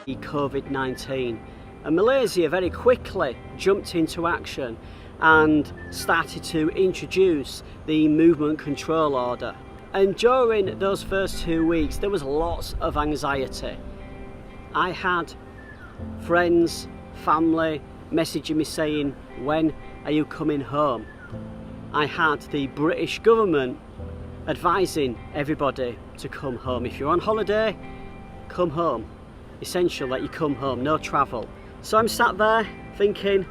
COVID-19, and Malaysia very quickly jumped into action and started to introduce the movement control order. And during those first 2 weeks there was lots of anxiety. I had friends, family messaging me saying, when are you coming home? I had the British government advising everybody to come home. If you're on holiday, come home. Essential that you come home, no travel. So I'm sat there thinking,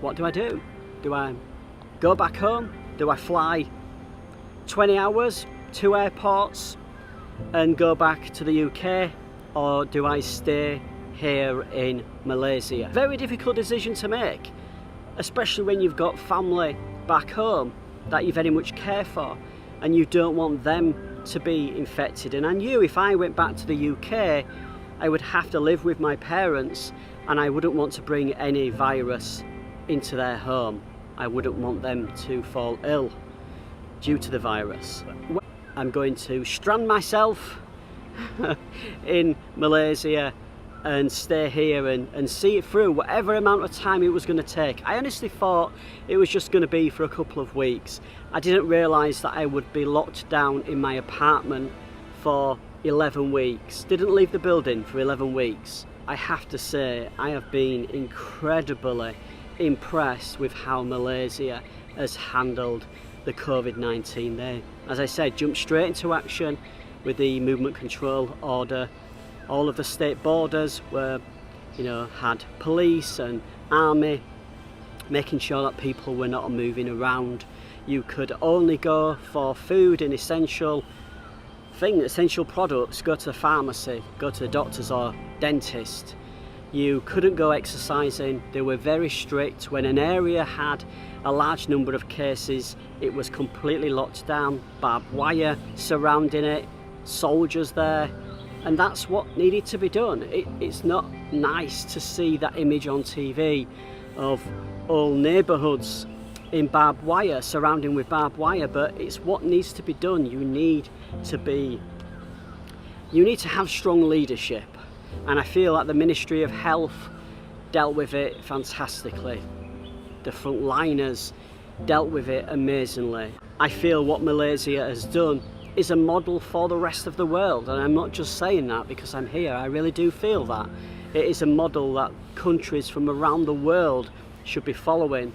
what do I do? Do I go back home? Do I fly 20 hours, 2 airports and go back to the UK? Or do I stay here in Malaysia? Very difficult decision to make, especially when you've got family back home that you very much care for and you don't want them to be infected. And I knew if I went back to the UK I would have to live with my parents and I wouldn't want to bring any virus into their home. I wouldn't want them to fall ill due to the virus. I'm going to strand myself in Malaysia and stay here and see it through whatever amount of time it was going to take. I honestly thought it was just going to be for a couple of weeks. I didn't realise that I would be locked down in my apartment for 11 weeks. Didn't leave the building for 11 weeks. I have to say I have been incredibly impressed with how Malaysia has handled the COVID-19 there. As I said, jumped straight into action with the movement control order. All of the state borders were, had police and army making sure that people were not moving around. You could only go for food and essential products, go to the pharmacy, go to the doctors or dentist. You couldn't go exercising. They were very strict. When an area had a large number of cases, it was completely locked down, barbed wire surrounding it, soldiers there. And that's what needed to be done. It's not nice to see that image on TV of all neighbourhoods in barbed wire, surrounding with barbed wire, but it's what needs to be done. You need to have strong leadership, and I feel like the Ministry of Health dealt with it fantastically. The frontliners dealt with it amazingly. I feel what Malaysia has done is a model for the rest of the world, and I'm not just saying that because I'm here. I really do feel that it is a model that countries from around the world should be following,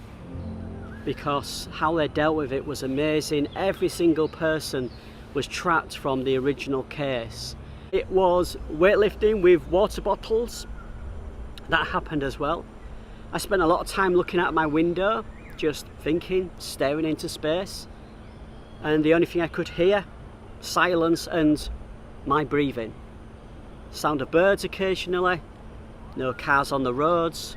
because how they dealt with it was amazing. Every single person was tracked from the original case. It was weightlifting with water bottles. That happened as well. I spent a lot of time looking out my window, just thinking, staring into space, and the only thing I could hear, silence and my breathing. Sound of birds occasionally, no cars on the roads.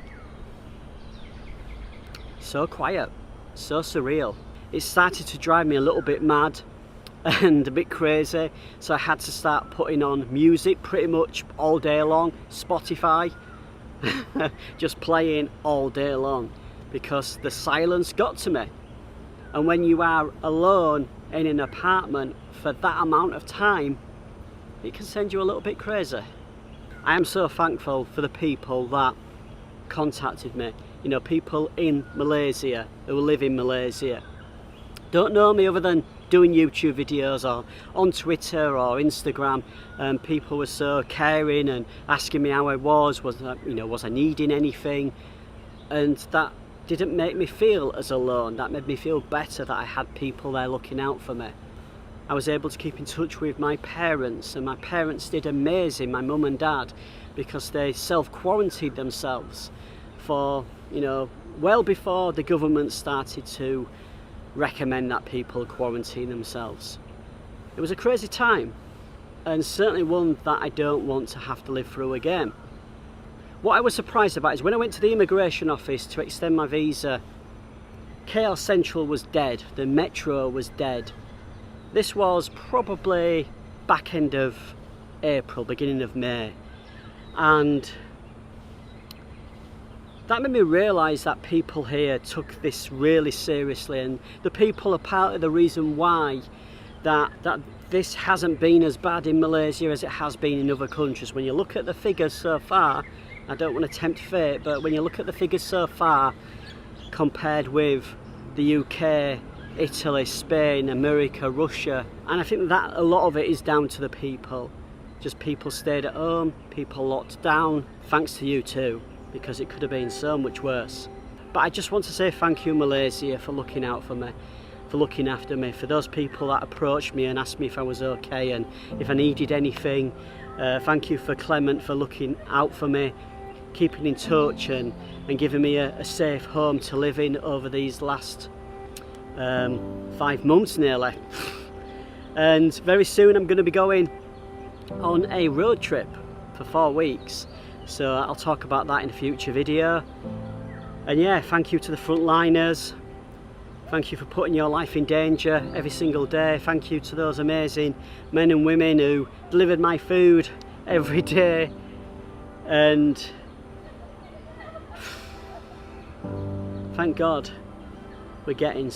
So quiet, so surreal. It started to drive me a little bit mad and a bit crazy, so I had to start putting on music pretty much all day long, Spotify, just playing all day long, because the silence got to me. And when you are alone in an apartment for that amount of time, it can send you a little bit crazy. I am so thankful for the people that contacted me. People in Malaysia who live in Malaysia. Don't know me other than doing YouTube videos or on Twitter or Instagram, and people were so caring and asking me how I was I needing anything, and that didn't make me feel as alone. That made me feel better that I had people there looking out for me. I was able to keep in touch with my parents, and my parents did amazing, my mum and dad, because they self-quarantined themselves for, well before the government started to recommend that people quarantine themselves. It was a crazy time, and certainly one that I don't want to have to live through again. What I was surprised about is when I went to the immigration office to extend my visa, KL Central was dead, the metro was dead. This was probably back end of April, beginning of May, and that made me realise that people here took this really seriously, and the people are part of the reason why that this hasn't been as bad in Malaysia as it has been in other countries. When you look at the figures so far, I don't want to tempt fate, but when you look at the figures so far compared with the UK, Italy, Spain, America, Russia, and I think that a lot of it is down to the people. Just people stayed at home, people locked down, thanks to you too, because it could have been so much worse. But I just want to say thank you, Malaysia, for looking out for me, for looking after me, for those people that approached me and asked me if I was okay and if I needed anything. Thank you for Clement for looking out for me, keeping in touch and giving me a safe home to live in over these last 5 months nearly. And very soon I'm going to be going on a road trip for 4 weeks, so I'll talk about that in a future video. And yeah, thank you to the frontliners. Thank you for putting your life in danger every single day. Thank you to those amazing men and women who delivered my food every day. And thank God we're getting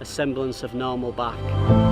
a semblance of normal back.